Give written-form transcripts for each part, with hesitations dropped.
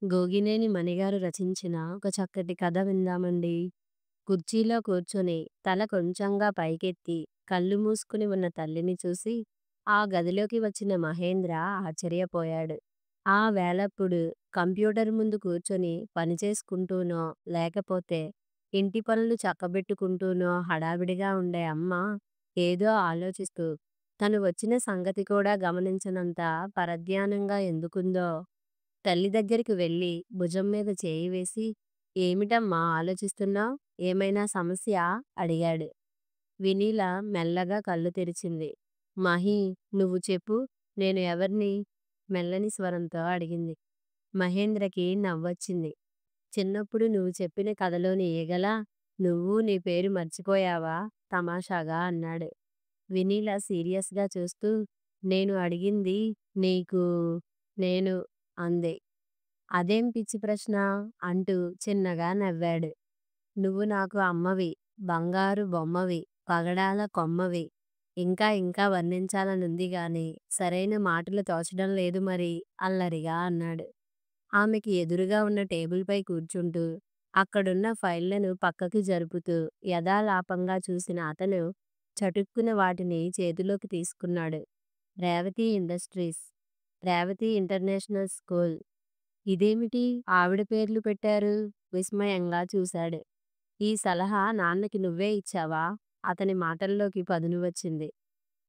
గోగినేని మణిగారు రచించిన ఒక చక్కటి కథ విందామండి. కుర్చీలో కూర్చొని తల కొంచెంగా పైకెత్తి కళ్ళు మూసుకుని ఉన్న తల్లిని చూసి ఆ గదిలోకి వచ్చిన మహేంద్ర ఆశ్చర్యపోయాడు. ఆ వేళప్పుడు కంప్యూటర్ ముందు కూర్చొని పనిచేసుకుంటూనో లేకపోతే ఇంటి పనులు చక్కబెట్టుకుంటూనో హడావిడిగా ఉండే అమ్మ ఏదో ఆలోచిస్తూ తను వచ్చిన సంగతి కూడా గమనించనంత పరధ్యానంగా ఎందుకుందో తల్లి దగ్గరికి వెళ్ళి భుజం మీద చేయి వేసి, "ఏమిటమ్మా ఆలోచిస్తున్నావ్? ఏమైనా సమస్యా?" అడిగాడు. వినీల మెల్లగా కళ్ళు తెరిచింది. "మహీ, నువ్వు చెప్పు, నేను ఎవర్ని?" మెల్లని స్వరంతో అడిగింది. మహేంద్రకి నవ్వొచ్చింది. "చిన్నప్పుడు నువ్వు చెప్పిన కథలోని ఈగలా, నువ్వు నీ పేరు మర్చిపోయావా?" తమాషాగా అన్నాడు. వినీల సీరియస్‌గా చూస్తూ, "నేను అడిగింది నీకు నేను" అంది. "అదేం పిచ్చి ప్రశ్న?" అంటూ చిన్నగా నవ్వాడు. "నువ్వు నాకు అమ్మవి, బంగారు బొమ్మవి, పగడాల కొమ్మవి. ఇంకా ఇంకా వర్ణించాలనుంది గాని సరైన మాటలు తోచడం లేదు మరి" అల్లరిగా అన్నాడు. ఆమెకి ఎదురుగా ఉన్న టేబుల్‌పై కూర్చుంటూ, అక్కడున్న ఫైళ్ళను పక్కకి జరుపుతూ యథాలాపంగా చూసిన అతను చటుక్కున వాటిని చేతిలోకి తీసుకున్నాడు. "Revathi industries, Revathi international school." "ఇదేమిటి ఆవిడ పేర్లు పెట్టారు?" విస్మయంగా చూశాడు. "ఈ సలహా నాన్నకి నువ్వే ఇచ్చావా?" అతని మాటల్లోకి పదును వచ్చింది.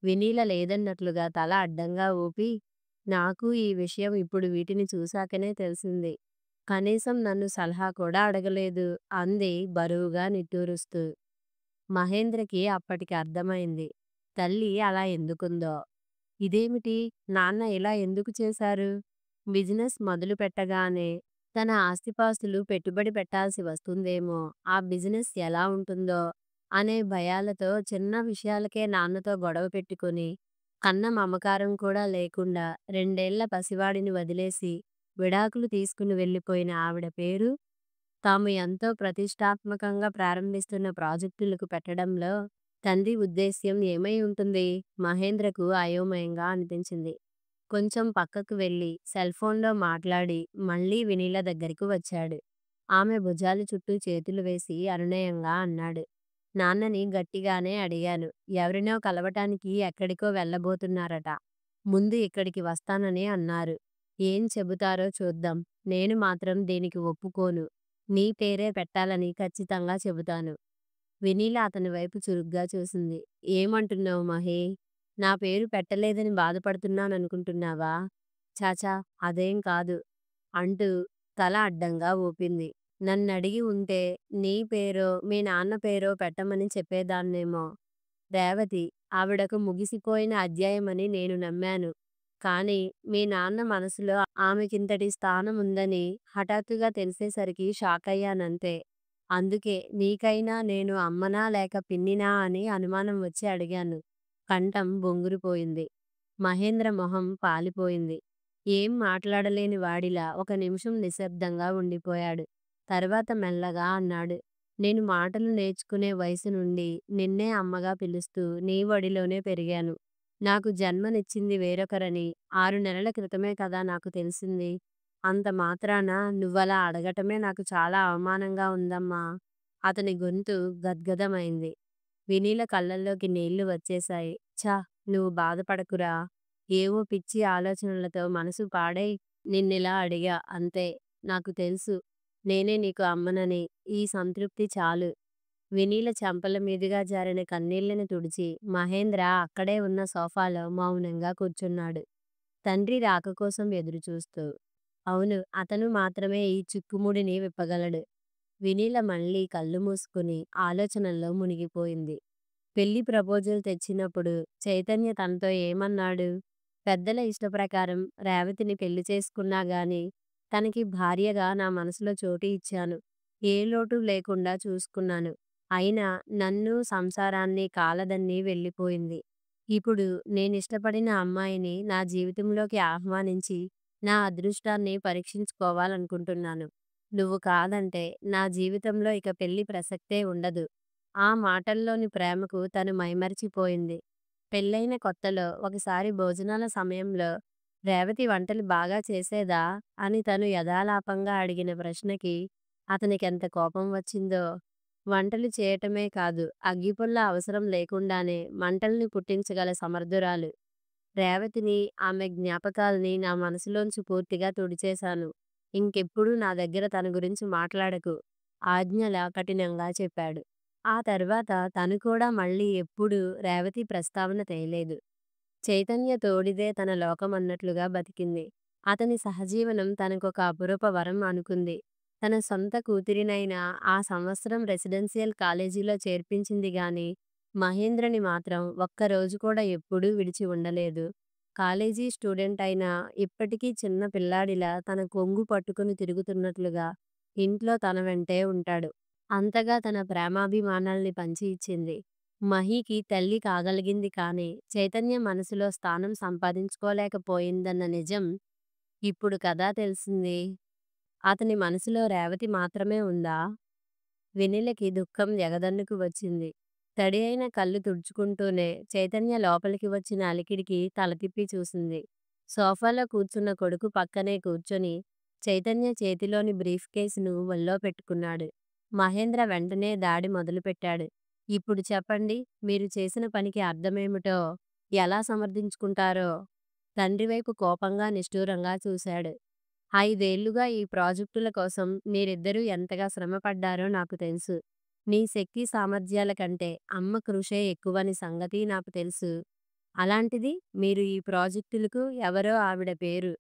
వినీల లేదన్నట్లుగా తల అడ్డంగా ఊపి, "నాకు ఈ విషయం ఇప్పుడు వీటిని చూశాకనే తెలిసింది. కనీసం నన్ను సలహా కూడా అడగలేదు" అంది బరువుగా నిట్టూరుస్తూ. మహేంద్రకి అప్పటికి అర్థమైంది, తల్లి అలా ఎందుకుందో. ఇదేమిటి, నాన్న ఇలా ఎందుకు చేశారు? బిజినెస్ మొదలు పెట్టగానే తన ఆస్తిపాస్తులు పెట్టుబడి పెట్టాల్సి వస్తుందేమో, ఆ బిజినెస్ ఎలా ఉంటుందో అనే భయాలతో చిన్న విషయాలకే నాన్నతో గొడవ పెట్టుకుని, కన్న మమకారం కూడా లేకుండా 2 ఏళ్ల పసివాడిని వదిలేసి విడాకులు తీసుకుని వెళ్ళిపోయిన ఆవిడ పేరు తాము ఎంతో ప్రతిష్టాత్మకంగా ప్రారంభిస్తున్న ప్రాజెక్టులకు పెట్టడంలో తండ్రి ఉద్దేశ్యం ఏమై ఉంటుంది? మహేంద్రకు అయోమయంగా అనిపించింది. కొంచెం పక్కకు వెళ్ళి సెల్ఫోన్లో మాట్లాడి మళ్ళీ వినీల దగ్గరికి వచ్చాడు. ఆమె భుజాల చుట్టూ చేతులు వేసి అనునయంగా అన్నాడు. నాన్నని గట్టిగానే అడిగాను. ఎవరినో కలవటానికి ఎక్కడికో వెళ్ళబోతున్నారట. ముందు ఇక్కడికి వస్తానని అన్నారు. ఏం చెబుతారో చూద్దాం. నేను మాత్రం దీనికి ఒప్పుకోను. నీ పేరే పెట్టాలని ఖచ్చితంగా చెబుతాను. వెన్నీల అతని వైపు చురుగ్గా చూసింది. "ఏమంటున్నావు మహీ? నా పేరు పెట్టలేదని బాధపడుతున్నాననుకుంటున్నావా?" "ఛాఛా, అదేం కాదు" అంటూ తల అడ్డంగా ఊపింది. "నన్నడిగి ఉంటే నీ పేరో, మీ నాన్న పేరో పెట్టమని చెప్పేదాన్నేమో. రేవతి ఆవిడకు ముగిసిపోయిన అధ్యాయమని నేను నమ్మాను. కానీ మీ నాన్న మనసులో ఆమెకింతటి స్థానం ఉందని హఠాత్తుగా తెలిసేసరికి షాకయ్యానంతే. అందుకే నీకైనా నేను అమ్మనా లేక పిన్నినా అని అనుమానం వచ్చి అడిగాను." కంఠం బొంగురుపోయింది. మహేంద్ర మొహం పాలిపోయింది. ఏం మాట్లాడలేని వాడిలా ఒక నిమిషం నిశ్శబ్దంగా ఉండిపోయాడు. తర్వాత మెల్లగా అన్నాడు. "నేను మాటలు నేర్చుకునే వయసు నుండి నిన్నే అమ్మగా పిలుస్తూ నీ ఒడిలోనే పెరిగాను. నాకు జన్మనిచ్చింది వేరొకరని 6 నెలల క్రితమే కదా నాకు తెలిసింది. అంత మాత్రాన నువ్వలా అడగటమే నాకు చాలా అవమానంగా ఉందమ్మా." అతని గొంతు గద్గదమైంది. వినీల కళ్ళల్లోకి నీళ్లు వచ్చేశాయి. "ఛ, నువ్వు బాధపడకురా. ఏవో పిచ్చి ఆలోచనలతో మనసు పాడై నిన్నిలా అడిగా అంతే. నాకు తెలుసు నేనే నీకు అమ్మనని. ఈ సంతృప్తి చాలు." వినీల చెంపల మీదుగా జారిన కన్నీళ్లను తుడిచి మహేంద్ర అక్కడే ఉన్న సోఫాలో మౌనంగా కూర్చున్నాడు, తండ్రి రాక కోసం ఎదురుచూస్తూ. అవును, అతను మాత్రమే ఈ చిక్కుముడిని విప్పగలడు. వినీల మళ్ళీ కళ్ళు మూసుకుని ఆలోచనల్లో మునిగిపోయింది. పెళ్లి ప్రపోజల్ తెచ్చినప్పుడు చైతన్య తనతో ఏమన్నాడు? పెద్దల ఇష్టప్రకారం రేవతిని పెళ్లి చేసుకున్నా గాని తనకి భార్యగా నా మనసులో చోటు ఇచ్చాను. ఏ లోటు లేకుండా చూసుకున్నాను. అయినా నన్ను సంసారాన్ని కాలదన్ని వెళ్ళిపోయింది. ఇప్పుడు నేనిష్టపడిన అమ్మాయిని నా జీవితంలోకి ఆహ్వానించి నా అదృష్టాన్ని పరీక్షించుకోవాలనుకుంటున్నాను. నువ్వు కాదంటే నా జీవితంలో ఇక పెళ్లి ప్రసక్తే ఉండదు." ఆ మాటల్లోని ప్రేమకు తను మైమరిచిపోయింది. పెళ్ళైన కొత్తలో ఒకసారి భోజనాల సమయంలో రేవతి వంటలు బాగా చేసేదా అని తను యథాలాపంగా అడిగిన ప్రశ్నకి అతనికెంత కోపం వచ్చిందో. వంటలు చేయటమే కాదు, అగ్గిపుల్ల అవసరం లేకుండానే మంటల్ని పుట్టించగల సమర్థురాలు. రేవతిని, ఆమె జ్ఞాపకాల్ని నా మనసులోంచి పూర్తిగా తుడిచేశాను. ఇంకెప్పుడూ నా దగ్గర తన గురించి మాట్లాడకు ఆజ్ఞలా కఠినంగా చెప్పాడు. ఆ తర్వాత తను కూడా మళ్ళీ ఎప్పుడూ రేవతి ప్రస్తావన తేలేదు. చైతన్య తోడిదే తన లోకమన్నట్లుగా బతికింది. అతని సహజీవనం తనకొక అపురూప వరం అనుకుంది. తన సొంత కూతురినైనా ఆ సంవత్సరం రెసిడెన్షియల్ కాలేజీలో చేర్పించింది గాని, మహేంద్రని మాత్రం ఒక్కరోజు కూడా ఎప్పుడూ విడిచి ఉండలేదు. కాలేజీ స్టూడెంట్ అయినా ఇప్పటికీ చిన్న పిల్లాడిలా తన కొంగు పట్టుకుని తిరుగుతున్నట్లుగా ఇంట్లో తన వెంటే ఉంటాడు. అంతగా తన ప్రేమాభిమానాల్ని పంచి ఇచ్చింది. మహీకి తల్లి కాగలిగింది కానీ, చైతన్య మనసులో స్థానం సంపాదించుకోలేకపోయిందన్న నిజం ఇప్పుడు కదా తెలిసింది. అతని మనసులో రేవతి మాత్రమే ఉందా? వెన్నెలకి దుఃఖం ఎగదన్నుకు వచ్చింది. తడి అయిన కళ్ళు తుడుచుకుంటూనే చైతన్య లోపలికి వచ్చిన అలికిడికి తల తిప్పి చూసింది. సోఫాలో కూర్చున్న కొడుకు పక్కనే కూర్చొని చైతన్య చేతిలోని బ్రీఫ్ కేసును ఒళ్ళో పెట్టుకున్నాడు. మహేంద్ర వెంటనే దాడి మొదలుపెట్టాడు. ఇప్పుడు చెప్పండి, మీరు చేసిన పనికి అర్థమేమిటో, ఎలా సమర్థించుకుంటారో? తండ్రి వైపు కోపంగా నిష్ఠూరంగా చూశాడు. 5 ఏళ్లుగా ఈ ప్రాజెక్టుల కోసం మీరిద్దరూ ఎంతగా శ్రమపడ్డారో నాకు తెలుసు. నీ శక్తి సామర్థ్యాల కంటే అమ్మ కృషే ఎక్కువని సంగతి నాకు తెలుసు. అలాంటిది మీరు ఈ ప్రాజెక్టులకు ఎవరో ఆవిడ పేరు.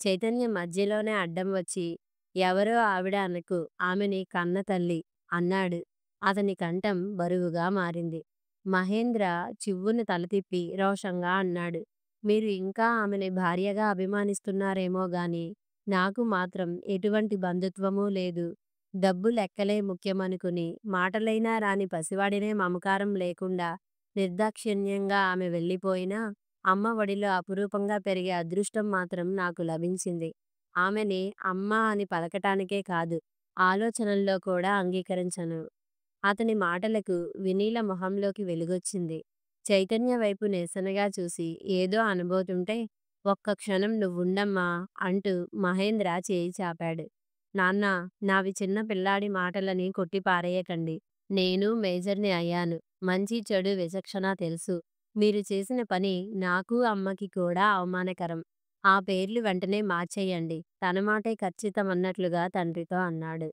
చైతన్య మధ్యలోనే అడ్డం వచ్చి, ఎవరో ఆవిడ అనకు, ఆమె నీ కన్న తల్లి అన్నాడు. అతని కంఠం బరువుగా మారింది. మహేంద్ర చివ్వున తల తిప్పి రోషంగా అన్నాడు. మీరు ఇంకా ఆమెని భార్యగా అభిమానిస్తున్నారేమో గాని, నాకు మాత్రం ఎటువంటి బంధుత్వమూ లేదు. డబ్బు లెక్కలే ముఖ్యమనుకుని మాటలైనా రాని పసివాడినే మమకారం లేకుండా నిర్దాక్షిణ్యంగా ఆమె వెళ్ళిపోయినా, అమ్మ ఒడిలో అపురూపంగా పెరిగే అదృష్టం మాత్రం నాకు లభించింది. ఆమెని అమ్మా అని పలకటానికే కాదు, ఆలోచనల్లో కూడా అంగీకరించను. అతని మాటలకు వినీల మొహంలోకి వెలుగొచ్చింది. చైతన్య వైపు నిరసనగా చూసి ఏదో అనబోతుంటే, ఒక్క క్షణం నువ్వుండమ్మా అంటూ మహేంద్ర చేయి చాపాడు. నాన్నా, నావి చిన్న పిల్లాడి మాటలని కొట్టిపారేయకండి. నేను మేజర్ని అయ్యాను. మంచి చెడు విచక్షణ తెలుసు. మీరు చేసిన పని నాకు అమ్మకి కూడా అవమానకరం. ఆ పేర్లు వెంటనే మార్చేయండి. తన మాటే ఖచ్చితమన్నట్లుగా తండ్రితో అన్నాడు.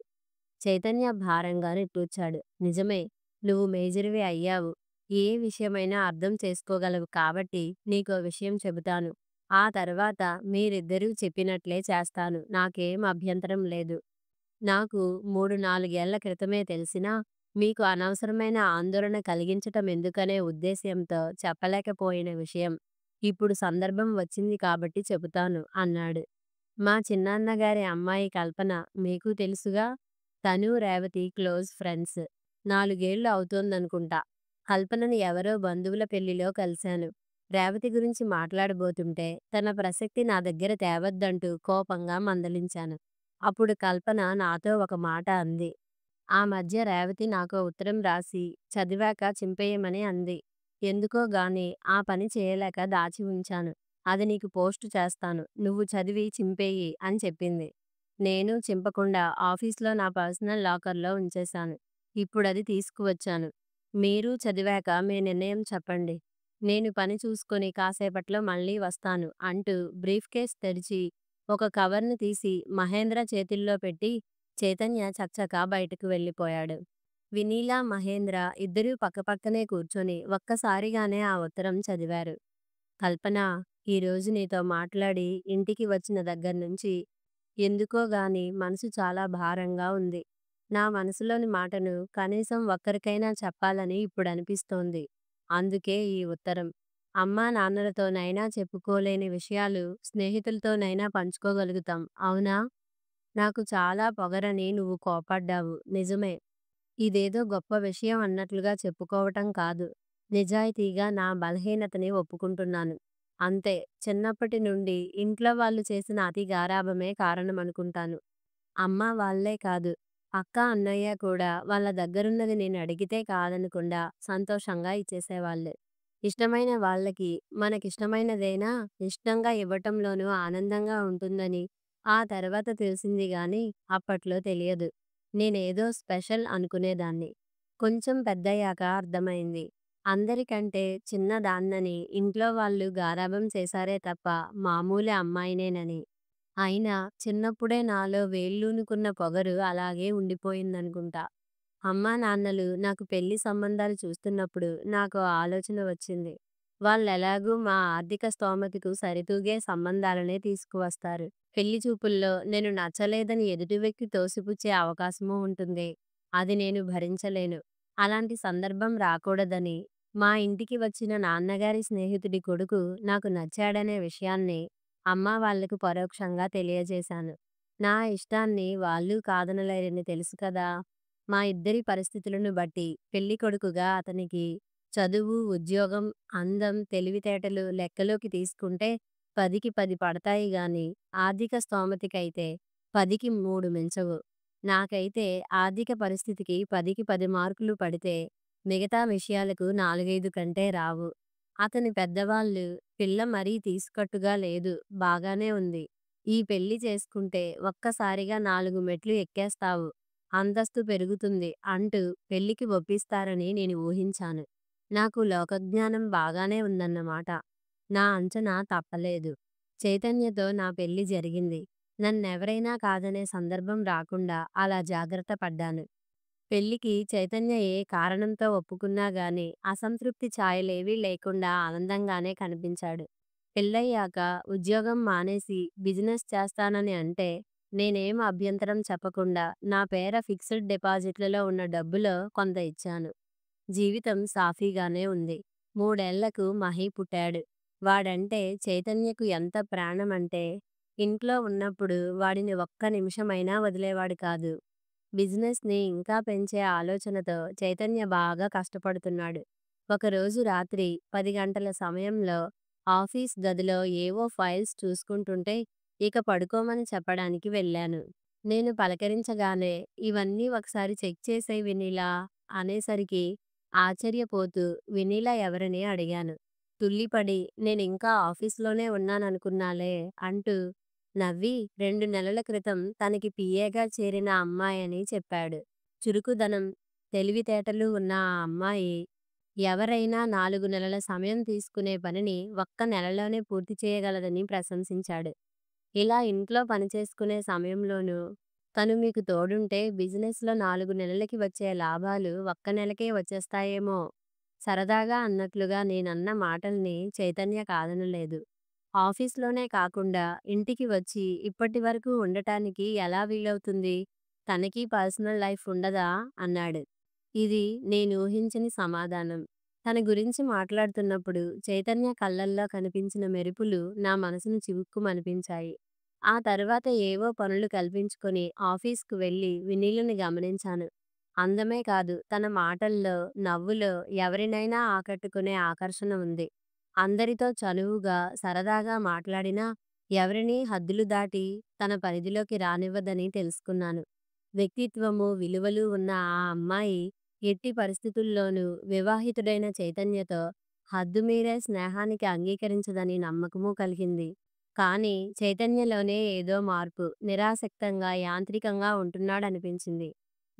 చైతన్య భారంగా నిట్టూర్చాడు. నిజమే, నువ్వు మేజర్వి అయ్యావు. ఏ విషయమైనా అర్థం చేసుకోగలవు కాబట్టి నీకో విషయం చెబుతాను. ఆ తర్వాత మీరిద్దరూ చెప్పినట్లే చేస్తాను. నాకేం అభ్యంతరం లేదు. నాకు 3, 4 ఏళ్ల క్రితమే తెలిసినా, మీకు అనవసరమైన ఆందోళన కలిగించటం ఎందుకనే ఉద్దేశ్యంతో చెప్పలేకపోయిన విషయం. ఇప్పుడు సందర్భం వచ్చింది కాబట్టి చెబుతాను అన్నాడు. మా చిన్నాన్నగారి అమ్మాయి కల్పన మీకు తెలుసుగా. తను రేవతి క్లోజ్ ఫ్రెండ్స్. 4 ఏళ్లు అవుతోందనుకుంటా. కల్పనని ఎవరో బంధువుల పెళ్లిలో కలిశాను. రేవతి గురించి మాట్లాడబోతుంటే తన ప్రసక్తి నా దగ్గర తేవద్దంటూ కోపంగా మందలించాను. అప్పుడు కల్పన నాతో ఒక మాట అంది. ఆ మధ్య రేవతి నాకో ఉత్తరం రాసి చదివాక చింపేయమని అంది. ఎందుకో గాని ఆ పని చేయలేక దాచి ఉంచాను. అది నీకు పోస్టు చేస్తాను. నువ్వు చదివి చింపేయి అని చెప్పింది. నేను చింపకుండా ఆఫీస్లో నా పర్సనల్ లాకర్లో ఉంచేశాను. ఇప్పుడది తీసుకువచ్చాను. మీరు చదివాక మీ నిర్ణయం చెప్పండి. నేను పని చూసుకొని కాసేపట్లో మళ్ళీ వస్తాను అంటూ బ్రీఫ్ కేస్ తెరిచి ఒక కవర్ను తీసి మహేంద్ర చేతిల్లో పెట్టి చైతన్య చకచకా బయటకు వెళ్ళిపోయాడు. వినీల, మహేంద్ర ఇద్దరూ పక్కపక్కనే కూర్చొని ఒక్కసారిగానే ఆ ఉత్తరం చదివారు. కల్పన, ఈరోజు నీతో మాట్లాడి ఇంటికి వచ్చిన దగ్గర్నుంచి ఎందుకో గాని మనసు చాలా భారంగా ఉంది. నా మనసులోని మాటను కనీసం ఒక్కరికైనా చెప్పాలని ఇప్పుడనిపిస్తోంది. అందుకే ఈ ఉత్తరం. అమ్మా నాన్నలతోనైనా చెప్పుకోలేని విషయాలు స్నేహితులతోనైనా పంచుకోగలుగుతాం, అవునా? నాకు చాలా పొగరని నువ్వు కోపడ్డావు, నిజమే. ఇదేదో గొప్ప విషయం అన్నట్లుగా చెప్పుకోవటం కాదు. నిజాయితీగా నా బలహీనతని ఒప్పుకుంటున్నాను. అంతే. చిన్నప్పటి నుండి ఇంట్లో వాళ్ళు చేసిన అతి గారాబమే కారణమనుకుంటాను. అమ్మ వాళ్ళే కాదు, అక్క, అన్నయ్య కూడా వాళ్ళ దగ్గరున్నది నేను అడిగితే కాదనకుండా సంతోషంగా ఇచ్చేసేవాళ్ళు. ఇష్టమైన వాళ్ళకి మనకిష్టమైనదైనా ఇష్టంగా ఇవ్వటంలోనూ ఆనందంగా ఉంటుందని ఆ తర్వాత తెలిసింది గాని అప్పట్లో తెలియదు. నేనేదో స్పెషల్ అనుకునేదాన్ని. కొంచెం పెద్దయ్యాక అర్థమైంది. అందరికంటే చిన్నదాన్నని ఇంట్లో వాళ్ళు గారాబం చేశారే తప్ప మామూలు అమ్మాయినేనని. అయినా చిన్నప్పుడే నాలో వేళ్ళూనుకున్న పొగరు అలాగే ఉండిపోయిందనుకుంటా. అమ్మానాన్నలు నాకు పెళ్లి సంబంధాలు చూస్తున్నప్పుడు నాకో ఆలోచన వచ్చింది. వాళ్ళెలాగూ మా ఆర్థిక స్తోమతకు సరితూగే సంబంధాలనే తీసుకువస్తారు. పెళ్లి చూపుల్లో నేను నచ్చలేదని ఎదుటి వ్యక్తి తోసిపుచ్చే అవకాశమూ ఉంటుంది. అది నేను భరించలేను. అలాంటి సందర్భం రాకూడదని మా ఇంటికి వచ్చిన నాన్నగారి స్నేహితుడి కొడుకు నాకు నచ్చాడనే విషయాన్ని అమ్మా వాళ్లకు పరోక్షంగా తెలియజేశాను. నా ఇష్టాన్ని వాళ్ళు కాదనలేరని తెలుసు కదా! మా ఇద్దరి పరిస్థితులను బట్టి పెళ్ళికొడుకుగా అతనికి చదువు, ఉద్యోగం, అందం, తెలివితేటలు లెక్కలోకి తీసుకుంటే 10కి 10 పడతాయి గాని, ఆర్థిక స్తోమతకైతే 10కి 3 మించవు. నాకైతే ఆర్థిక పరిస్థితికి 10కి 10 మార్కులు పడితే మిగతా విషయాలకు 4, 5 కంటే రావు. అతని పెద్దవాళ్ళు పిల్ల మరీ తీసుకట్టుగా లేదు, బాగానే ఉంది. ఈ పెళ్లి చేసుకుంటే ఒక్కసారిగా 4 మెట్లు ఎక్కేస్తావు, అంతస్తు పెరుగుతుంది అంటూ పెళ్లికి ఒప్పిస్తారని నేను ఊహించాను. నాకు లోకజ్ఞానం బాగానే ఉందన్నమాట. నా అంచనా తప్పలేదు. చైతన్యతో నా పెళ్లి జరిగింది. నన్నెవరైనా కాదనే సందర్భం రాకుండా అలా జాగ్రత్త పడ్డాను. పెళ్లికి చైతన్య ఏ కారణంతో ఒప్పుకున్నా గాని అసంతృప్తి ఛాయలేవీ లేకుండా ఆనందంగానే కనిపించాడు. పెళ్ళయ్యాక ఉద్యోగం మానేసి బిజినెస్ చేస్తానని అంటే నేనేం అభ్యంతరం చెప్పకుండా నా పేర ఫిక్స్డ్ డిపాజిట్లలో ఉన్న డబ్బులో కొంత ఇచ్చాను. జీవితం సాఫీగానే ఉంది. 3 ఏళ్లకు మహి పుట్టాడు. వాడంటే చైతన్యకు ఎంత ప్రాణమంటే ఇంట్లో ఉన్నప్పుడు వాడిని ఒక్క నిమిషమైనా వదిలేవాడు కాదు. బిజినెస్‌ని ఇంకా పెంచే ఆలోచనతో చైతన్య బాగా కష్టపడుతున్నాడు. ఒకరోజు రాత్రి 10 గంటల సమయంలో ఆఫీస్ గదిలో ఏవో ఫైల్స్ చూసుకుంటుంటే ఇక పడుకోమని చెప్పడానికి వెళ్ళాను. నేను పలకరించగానే "ఇవన్నీ ఒకసారి చెక్ చేసేయ్ వెన్నెలా" అనేసరికి ఆశ్చర్యపోతూ "వెన్నెలా ఎవరని" అడిగాను. తుళ్ళిపడి "నేనింకా ఆఫీస్‌లోనే ఉన్నాననుకున్నాలే" అంటూ నవ్వి 2 నెలల క్రితం తనకి పిఏగా చేరిన అమ్మాయని చెప్పాడు. చురుకుదనం, తెలివితేటలు ఉన్న ఆ అమ్మాయి ఎవరైనా 4 నెలల సమయం తీసుకునే పనిని ఒక్క నెలలోనే పూర్తి చేయగలదని ప్రశంసించాడు. ఇలా ఇంట్లో పనిచేసుకునే సమయంలోనూ తను మీకు తోడుంటే బిజినెస్‌లో 4 నెలలకి వచ్చే లాభాలు ఒక్క నెలకే వచ్చేస్తాయేమో సరదాగా అన్నట్లుగా నేనన్న మాటల్ని చైతన్య కాదనలేదు. ఆఫీస్‌లోనే కాకుండా ఇంటికి వచ్చి ఇప్పటివరకు ఉండటానికి ఎలా వీలవుతుంది? తనకి పర్సనల్ లైఫ్ ఉండదా? అన్నాడు. ఇది నేనూహించని సమాధానం. తన గురించి మాట్లాడుతున్నప్పుడు చైతన్య కళ్ళల్లో కనిపించిన మెరుపులు నా మనసును చివుక్కుమనిపించాయి. ఆ తర్వాత ఏవో పనులు కల్పించుకొని ఆఫీస్‌కు వెళ్ళి వినీలుని గమనించాను. అందమే కాదు, తన మాటల్లో, నవ్వులో ఎవరినైనా ఆకట్టుకునే ఆకర్షణ ఉంది. అందరితో చనువుగా, సరదాగా మాట్లాడినా ఎవరినీ హద్దులు దాటి తన పరిధిలోకి రానివ్వదని తెలుసుకున్నాను. వ్యక్తిత్వము, విలువలు ఉన్న ఆ అమ్మాయి ఎట్టి పరిస్థితుల్లోనూ వివాహితుడైన చైతన్యతో హద్దుమీరే స్నేహానికి అంగీకరించదని నమ్మకమూ కలిగింది. కానీ చైతన్యలోనే ఏదో మార్పు, నిరాసక్తంగా, యాంత్రికంగా ఉంటున్నాడనిపించింది.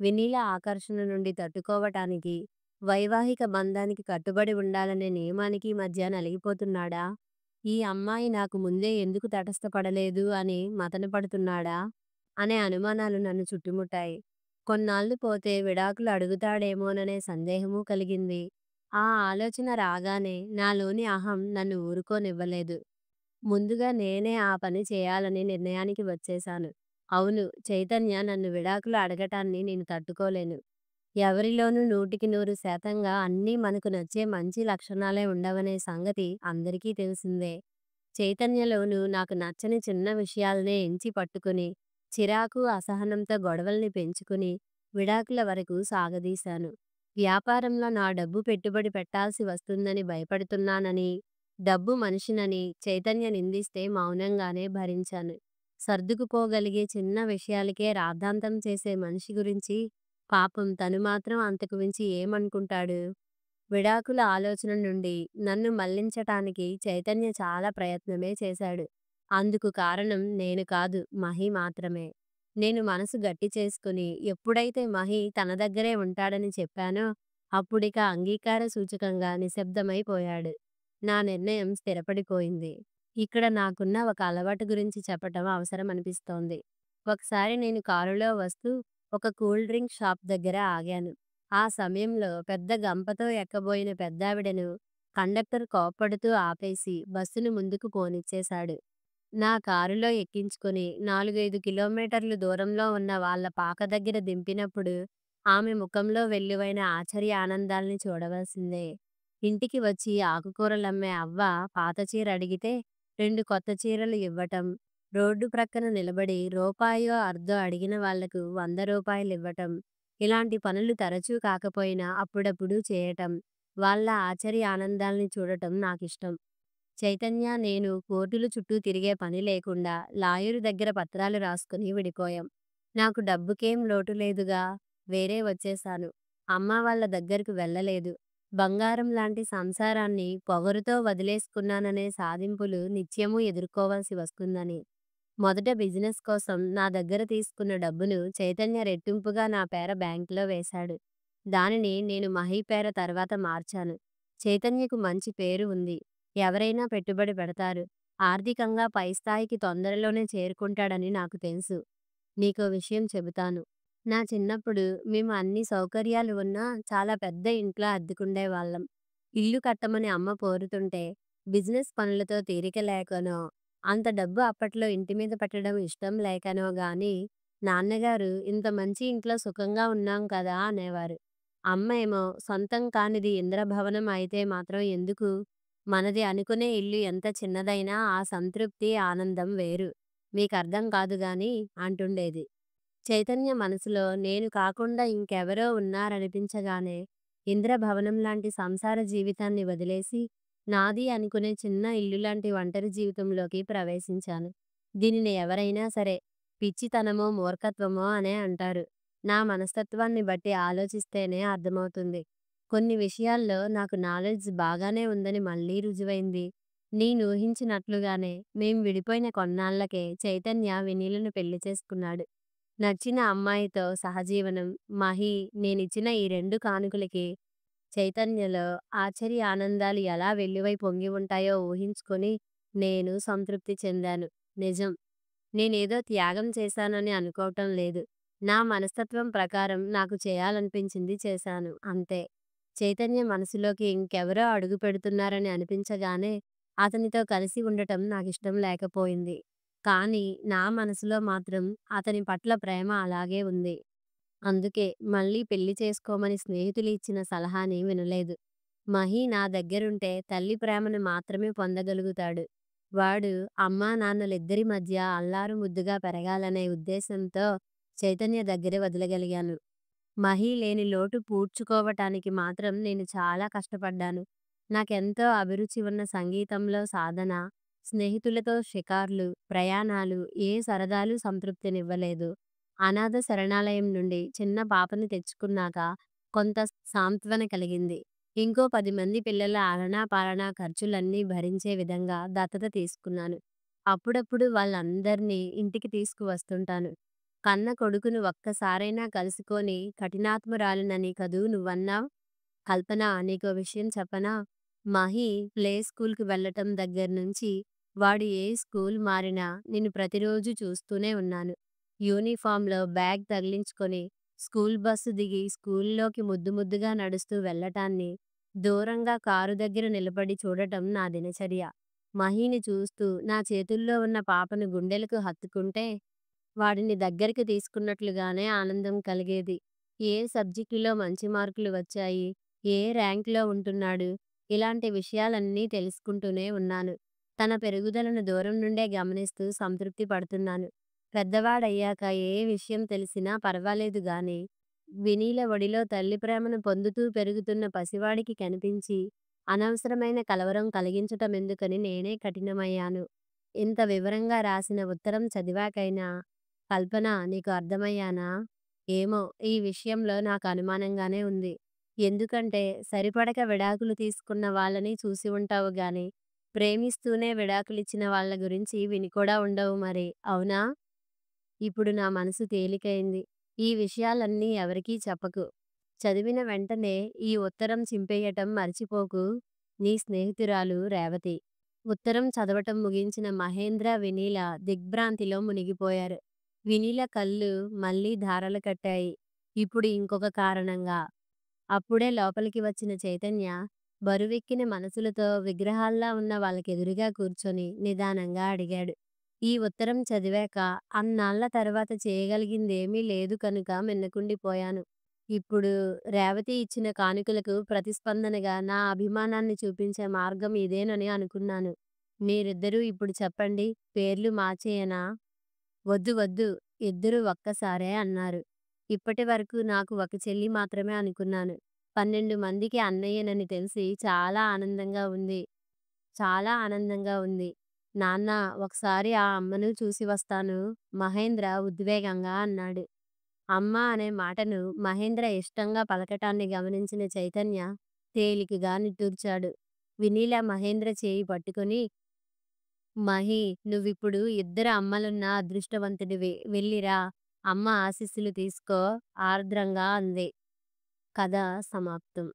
వెన్నెల ఆకర్షణ నుండి తట్టుకోవటానికి, వైవాహిక బంధానికి కట్టుబడి ఉండాలనే నియమానికి మధ్య నలిగిపోతున్నాడా? ఈ అమ్మాయి నాకు ముందే ఎందుకు తటస్థపడలేదు అని మథనపడుతున్నాడా? అనే అనుమానాలు నన్ను చుట్టుముట్టాయి. కొన్నాళ్లు పోతే విడాకులు అడుగుతాడేమోననే సందేహమూ కలిగింది. ఆ ఆలోచన రాగానే నాలోని అహం నన్ను ఊరుకోనివ్వలేదు. ముందుగా నేనే ఆ పని చేయాలని నిర్ణయానికి వచ్చేశాను. అవును, చైతన్య నన్ను విడాకులు అడగటాన్ని నేను తట్టుకోలేను. ఎవరిలోనూ 100% అన్నీ మనకు నచ్చే మంచి లక్షణాలే ఉండవనే సంగతి అందరికీ తెలిసిందే. చైతన్యలోనూ నాకు నచ్చని చిన్న విషయాలనే ఎంచి పట్టుకుని, చిరాకు, అసహనంతో గొడవల్ని పెంచుకుని విడాకుల వరకు సాగదీశాను. వ్యాపారంలో నా డబ్బు పెట్టుబడి పెట్టాల్సి వస్తుందని భయపడుతున్నానని, డబ్బు మనిషినని చైతన్య నిందిస్తే మౌనంగానే భరించాను. సర్దుకుపోగలిగే చిన్న విషయాలకే రాద్ధాంతం చేసే మనిషి గురించి పాపం తను మాత్రం అంతకు మించి ఏమనుకుంటాడు? విడాకుల ఆలోచన నుండి నన్ను మళ్లించటానికి చైతన్య చాలా ప్రయత్నమే చేశాడు. అందుకు కారణం నేను కాదు, మహి మాత్రమే. నేను మనసు గట్టి చేసుకుని ఎప్పుడైతే మహి తన దగ్గరే ఉంటాడని చెప్పానో అప్పుడిక అంగీకార సూచకంగా నిశ్శబ్దమైపోయాడు. నా నిర్ణయం స్థిరపడిపోయింది. ఇక్కడ నాకున్న ఒక అలవాటు గురించి చెప్పటం అవసరమనిపిస్తోంది. ఒకసారి నేను కారులో వస్తూ ఒక కూల్ డ్రింక్ షాప్ దగ్గర ఆగాను. ఆ సమయంలో పెద్ద గంపతో ఎక్కబోయిన పెద్దావిడను కండక్టర్ కోప్పడుతూ ఆపేసి బస్సును ముందుకు పోనిచ్చేశాడు. నా కారులో ఎక్కించుకుని 4, 5 కిలోమీటర్లు దూరంలో ఉన్న వాళ్ళ పాక దగ్గర దింపినప్పుడు ఆమె ముఖంలో వెల్లువైన ఆశ్చర్య ఆనందాల్ని చూడవలసిందే. ఇంటికి వచ్చి ఆకుకూరలమ్మే అవ్వ పాత చీర అడిగితే 2 కొత్త చీరలు ఇవ్వటం, రోడ్డు ప్రక్కన నిలబడి రూపాయో అర్ధో అడిగిన వాళ్లకు ₹100 ఇవ్వటం, ఇలాంటి పనులు తరచూ కాకపోయినా అప్పుడప్పుడు చేయటం, వాళ్ళ ఆశ్చర్య ఆనందాల్ని చూడటం నాకిష్టం. చైతన్య, నేను కోర్టుల చుట్టూ తిరిగే పని లేకుండా లాయరు దగ్గర పత్రాలు రాసుకుని విడిపోయాం. నాకు డబ్బుకేం లోటు లేదుగా, వేరే వచ్చేశాను. అమ్మ వాళ్ళ దగ్గరకు వెళ్ళలేదు. బంగారం లాంటి సంసారాన్ని పొగరుతో వదిలేసుకున్నాననే సాధింపులు నిత్యమూ ఎదుర్కోవాల్సి వస్తుందని. మొదట బిజినెస్ కోసం నా దగ్గర తీసుకున్న డబ్బును చైతన్య రెట్టింపుగా నా పేర బ్యాంకులో వేశాడు. దానిని నేను మహి పేర తర్వాత మార్చాను. చైతన్యకు మంచి పేరు ఉంది. ఎవరైనా పెట్టుబడి పెడతారు. ఆర్థికంగా పై స్థాయికి తొందరలోనే చేరుకుంటాడని నాకు తెలుసు. నీకో విషయం చెబుతాను. నా చిన్నప్పుడు మేము అన్ని సౌకర్యాలు ఉన్నా చాలా పెద్ద ఇంట్లో అద్దెకుండేవాళ్ళం. ఇల్లు కట్టమని అమ్మ పోరుతుంటే బిజినెస్ పనులతో తీరిక లేకనో, అంత డబ్బు అప్పట్లో ఇంటి మీద పెట్టడం ఇష్టం లేకనో గాని నాన్నగారు ఇంత మంచి ఇంట్లో సుఖంగా ఉన్నాం కదా అనేవారు. అమ్మ ఏమో సొంతం కానిది ఇంద్రభవనం అయితే మాత్రం ఎందుకు, మనది అనుకునే ఇల్లు ఎంత చిన్నదైనా ఆ సంతృప్తి ఆనందం వేరు, మీకర్థం కాదు గాని అంటుండేది. చైతన్య మనసులో నేను కాకుండా ఇంకెవరో ఉన్నారనిపించగానే ఇంద్రభవనం లాంటి సంసార జీవితాన్ని వదిలేసి నాది అనుకునే చిన్న ఇల్లు లాంటి ఒంటరి జీవితంలోకి ప్రవేశించాను. దీనిని ఎవరైనా సరే పిచ్చితనమో మూర్ఖత్వమో అనే అంటారు. నా మనస్తత్వాన్ని బట్టి ఆలోచిస్తేనే అర్థమవుతుంది. కొన్ని విషయాల్లో నాకు నాలెడ్జ్ బాగానే ఉందని మళ్ళీ రుజువైంది. నేను ఊహించినట్లుగానే మేం విడిపోయిన కొన్నాళ్లకే చైతన్య వినీలను పెళ్లి చేసుకున్నాడు. నచ్చిన అమ్మాయితో సహజీవనం, మహి, నేనిచ్చిన ఈ 2 కానుకలకి చైతన్యలో ఆశ్చర్య ఆనందాలు ఎలా వెల్లువై పొంగి ఉంటాయో ఊహించుకొని నేను సంతృప్తి చెందాను. నిజం, నేనేదో త్యాగం చేశానని అనుకోవటం లేదు. నా మనస్తత్వం ప్రకారం నాకు చేయాలనిపించింది చేశాను, అంతే. చైతన్య మనసులోకి ఇంకెవరో అడుగు పెడుతున్నారని అనిపించగానే అతనితో కలిసి ఉండటం నాకిష్టం లేకపోయింది. కానీ నా మనసులో మాత్రం అతని పట్ల ప్రేమ అలాగే ఉంది. అందుకే మళ్ళీ పెళ్లి చేసుకోమని స్నేహితులు ఇచ్చిన సలహాని వినలేదు. మహి నా దగ్గరుంటే తల్లి ప్రేమను మాత్రమే పొందగలుగుతాడు. వాడు అమ్మా నాన్నలిద్దరి మధ్య అల్లారు ముద్దుగా పెరగాలనే ఉద్దేశంతో చైతన్య దగ్గర వదిలగలిగాను. మహి లేని లోటు పూడ్చుకోవటానికి మాత్రం నేను చాలా కష్టపడ్డాను. నాకెంతో అభిరుచి ఉన్న సంగీతంలో సాధన, స్నేహితులతో షికార్లు, ప్రయాణాలు ఏ సరదాలు సంతృప్తినివ్వలేదు. అనాథ శరణాలయం నుండి చిన్న పాపని తెచ్చుకున్నాక కొంత సాంత్వన కలిగింది. ఇంకో 10 మంది పిల్లల ఆలనా పాలనా ఖర్చులన్నీ భరించే విధంగా దత్తత తీసుకున్నాను. అప్పుడప్పుడు వాళ్ళందర్నీ ఇంటికి తీసుకువస్తుంటాను. కన్న కొడుకును ఒక్కసారైనా కలుసుకొని కఠినాత్మురాలినని కదూ నువ్వన్నావ్. కల్పన, నీకో విషయం చెప్పనా? మహి ప్లే స్కూల్కి వెళ్ళటం దగ్గర్నుంచి వాడు ఏ స్కూల్ మారినా నిన్ను ప్రతిరోజు చూస్తూనే ఉన్నాను. యూనిఫామ్లో బ్యాగ్ తగిలించుకొని స్కూల్ బస్సు దిగి స్కూల్లోకి ముద్దు ముద్దుగా నడుస్తూ వెళ్ళటాన్ని, దూరంగా కారు దగ్గర నిలబడి చూడటం నా దినచర్య. మహిని చూస్తూ నా చేతుల్లో ఉన్న పాపను గుండెలకు హత్తుకుంటే వాడిని దగ్గరికి తీసుకున్నట్లుగానే ఆనందం కలిగేది. ఏ సబ్జెక్టులో మంచి మార్కులు వచ్చాయి, ఏ ర్యాంక్లో ఉంటున్నాడు, ఇలాంటి విషయాలన్నీ తెలుసుకుంటూనే ఉన్నాను. తన పెరుగుదలను దూరం నుండే గమనిస్తూ సంతృప్తి పడుతున్నాను. పెద్దవాడయ్యాక ఏ విషయం తెలిసినా పర్వాలేదు గాని వినీల ఒడిలో తల్లి ప్రేమను పొందుతూ పెరుగుతున్న పసివాడికి కనిపించి అనవసరమైన కలవరం కలిగించటమెందుకని నేనే కఠినమయ్యాను. ఇంత వివరంగా రాసిన ఉత్తరం చదివాకైనా కల్పన, నీకు అర్థమయ్యానా? ఏమో, ఈ విషయంలో నాకు అనుమానంగానే ఉంది. ఎందుకంటే సరిపడక విడాకులు తీసుకున్న వాళ్ళని చూసి ఉంటావు గానీ, ప్రేమిస్తూనే విడాకులిచ్చిన వాళ్ళ గురించి విని కూడా ఉండవు మరి. అవునా? ఇప్పుడు నా మనసు తేలికైంది. ఈ విషయాలన్నీ ఎవరికీ చెప్పకు. చదివిన వెంటనే ఈ ఉత్తరం చింపేయటం మర్చిపోకు. నీ స్నేహితురాలు రేవతి. ఉత్తరం చదవటం ముగించిన మహేంద్ర, వెన్నెల దిగ్భ్రాంతిలో మునిగిపోయారు. వెన్నెల కళ్ళు మళ్ళీ ధారలు కట్టాయి. ఇప్పుడు ఇంకొక కారణంగా. అప్పుడే లోపలికి వచ్చిన చైతన్య బరువెక్కిన మనసులతో విగ్రహాల్లా ఉన్న వాళ్ళకెదురుగా కూర్చొని నిదానంగా అడిగాడు. ఈ ఉత్తరం చదివాక అన్నాళ్ల తర్వాత చేయగలిగిందేమీ లేదు కనుక మిన్నకుండిపోయాను. ఇప్పుడు రేవతి ఇచ్చిన కానుకలకు ప్రతిస్పందనగా నా అభిమానాన్ని చూపించే మార్గం ఇదేనని అనుకున్నాను. మీరిద్దరూ ఇప్పుడు చెప్పండి, పేర్లు మార్చేయనా? వద్దు వద్దు, ఇద్దరూ ఒక్కసారే అన్నారు. ఇప్పటి వరకు నాకు ఒక చెల్లి మాత్రమే అనుకున్నాను. 12 మందికి అన్నయ్యనని తెలిసి చాలా ఆనందంగా ఉంది. నాన్నా, ఒకసారి ఆ అమ్మను చూసి వస్తాను మహేంద్ర ఉద్వేగంగా అన్నాడు. అమ్మ అనే మాటను మహేంద్ర ఇష్టంగా పలకటాన్ని గమనించిన చైతన్య తేలికగా నిట్టూర్చాడు. వెన్నెల మహేంద్ర చేయి పట్టుకుని, మహీ, నువ్విప్పుడు ఇద్దరు అమ్మలున్న అదృష్టవంతుడివి. వెళ్ళిరా, అమ్మ ఆశీస్సులు తీసుకో ఆర్ద్రంగా అంది. కథ సమాప్తం.